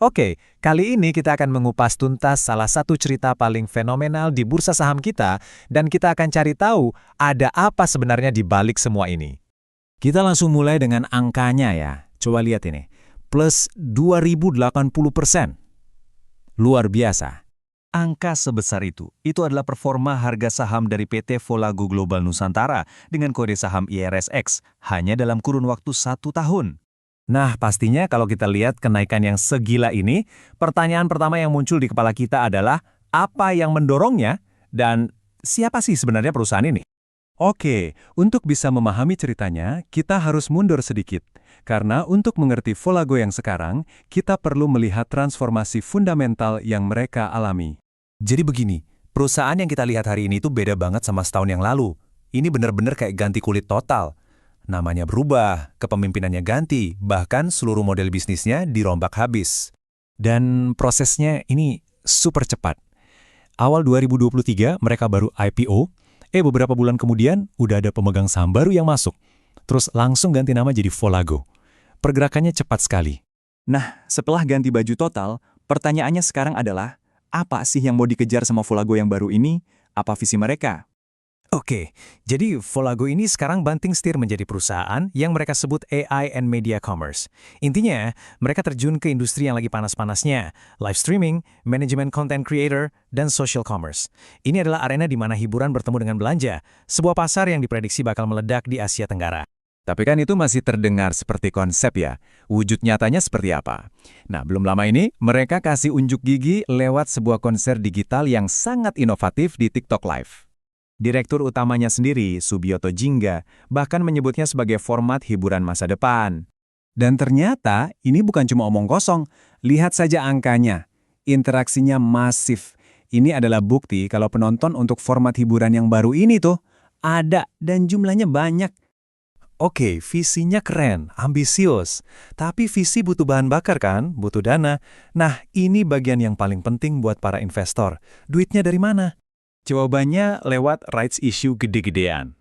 Oke, kali ini kita akan mengupas tuntas salah satu cerita paling fenomenal di bursa saham kita, dan kita akan cari tahu ada apa sebenarnya di balik semua ini. Kita langsung mulai dengan angkanya ya. Coba lihat ini. Plus 2080%. Luar biasa. Angka sebesar itu adalah performa harga saham dari PT Volago Global Nusantara dengan kode saham IRSX hanya dalam kurun waktu 1 tahun. Nah, pastinya kalau kita lihat kenaikan yang segila ini, pertanyaan pertama yang muncul di kepala kita adalah apa yang mendorongnya dan siapa sih sebenarnya perusahaan ini? Oke, untuk bisa memahami ceritanya, kita harus mundur sedikit. Karena untuk mengerti Volago yang sekarang, kita perlu melihat transformasi fundamental yang mereka alami. Jadi begini, perusahaan yang kita lihat hari ini tuh beda banget sama setahun yang lalu. Ini benar-benar kayak ganti kulit total. Namanya berubah, kepemimpinannya ganti, bahkan seluruh model bisnisnya dirombak habis. Dan prosesnya ini super cepat. Awal 2023 mereka baru IPO, beberapa bulan kemudian udah ada pemegang saham baru yang masuk. Terus langsung ganti nama jadi Volago. Pergerakannya cepat sekali. Nah, setelah ganti baju total, pertanyaannya sekarang adalah, apa sih yang mau dikejar sama Volago yang baru ini? Apa visi mereka? Oke, jadi Volago ini sekarang banting setir menjadi perusahaan yang mereka sebut AI and Media Commerce. Intinya, mereka terjun ke industri yang lagi panas-panasnya, live streaming, manajemen content creator, dan social commerce. Ini adalah arena di mana hiburan bertemu dengan belanja, sebuah pasar yang diprediksi bakal meledak di Asia Tenggara. Tapi kan itu masih terdengar seperti konsep ya. Wujud nyatanya seperti apa? Nah, belum lama ini, mereka kasih unjuk gigi lewat sebuah konser digital yang sangat inovatif di TikTok Live. Direktur utamanya sendiri, Subiyoto Jingga, bahkan menyebutnya sebagai format hiburan masa depan. Dan ternyata ini bukan cuma omong kosong. Lihat saja angkanya. Interaksinya masif. Ini adalah bukti kalau penonton untuk format hiburan yang baru ini tuh ada dan jumlahnya banyak. Oke, visinya keren, ambisius. Tapi visi butuh bahan bakar kan? Butuh dana. Nah, ini bagian yang paling penting buat para investor. Duitnya dari mana? Jawabannya lewat rights issue gede-gedean.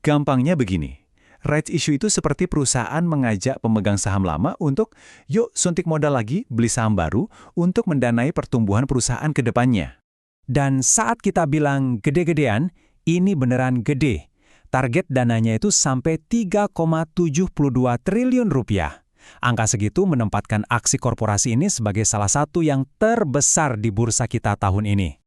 Gampangnya begini, rights issue itu seperti perusahaan mengajak pemegang saham lama untuk, yuk suntik modal lagi, beli saham baru, untuk mendanai pertumbuhan perusahaan ke depannya. Dan saat kita bilang gede-gedean, ini beneran gede. Target dananya itu sampai 3,72 triliun rupiah. Angka segitu menempatkan aksi korporasi ini sebagai salah satu yang terbesar di bursa kita tahun ini.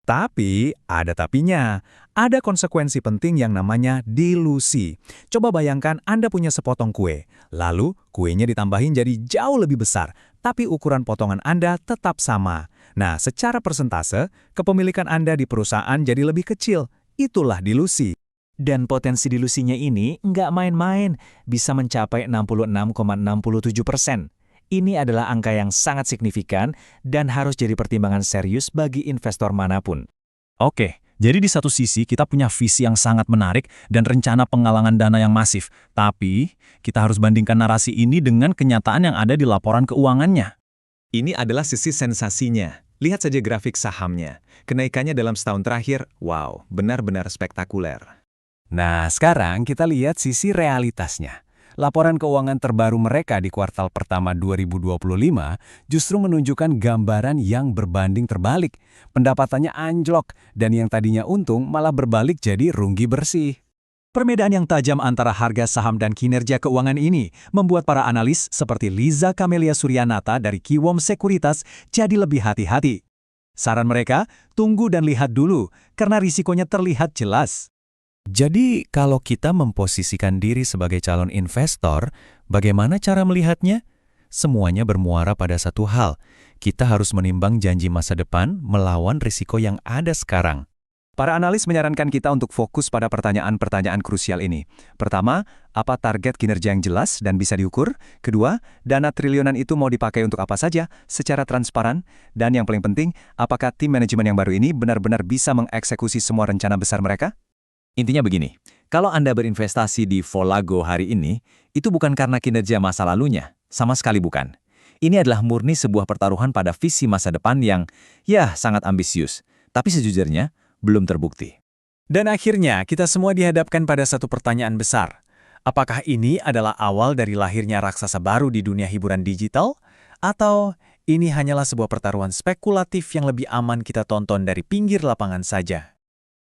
Tapi, ada tapinya. Ada konsekuensi penting yang namanya dilusi. Coba bayangkan Anda punya sepotong kue, lalu kuenya ditambahin jadi jauh lebih besar, tapi ukuran potongan Anda tetap sama. Nah, secara persentase, kepemilikan Anda di perusahaan jadi lebih kecil. Itulah dilusi. Dan potensi dilusinya ini nggak main-main, bisa mencapai 66,67%. Ini adalah angka yang sangat signifikan dan harus jadi pertimbangan serius bagi investor manapun. Oke, jadi di satu sisi kita punya visi yang sangat menarik dan rencana penggalangan dana yang masif. Tapi, kita harus bandingkan narasi ini dengan kenyataan yang ada di laporan keuangannya. Ini adalah sisi sensasinya. Lihat saja grafik sahamnya. Kenaikannya dalam setahun terakhir, wow, benar-benar spektakuler. Nah, sekarang kita lihat sisi realitasnya. Laporan keuangan terbaru mereka di kuartal pertama 2025 justru menunjukkan gambaran yang berbanding terbalik. Pendapatannya anjlok, dan yang tadinya untung malah berbalik jadi rugi bersih. Perbedaan yang tajam antara harga saham dan kinerja keuangan ini membuat para analis seperti Liza Kamelia Suryanata dari Kiwom Sekuritas jadi lebih hati-hati. Saran mereka, tunggu dan lihat dulu, karena risikonya terlihat jelas. Jadi, kalau kita memposisikan diri sebagai calon investor, bagaimana cara melihatnya? Semuanya bermuara pada satu hal. Kita harus menimbang janji masa depan melawan risiko yang ada sekarang. Para analis menyarankan kita untuk fokus pada pertanyaan-pertanyaan krusial ini. Pertama, apa target kinerja yang jelas dan bisa diukur? Kedua, dana triliunan itu mau dipakai untuk apa saja secara transparan? Dan yang paling penting, apakah tim manajemen yang baru ini benar-benar bisa mengeksekusi semua rencana besar mereka? Intinya begini, kalau Anda berinvestasi di Volago hari ini, itu bukan karena kinerja masa lalunya, sama sekali bukan. Ini adalah murni sebuah pertaruhan pada visi masa depan yang, sangat ambisius, tapi sejujurnya belum terbukti. Dan akhirnya, kita semua dihadapkan pada satu pertanyaan besar. Apakah ini adalah awal dari lahirnya raksasa baru di dunia hiburan digital? Atau Ini hanyalah sebuah pertaruhan spekulatif yang lebih aman kita tonton dari pinggir lapangan saja.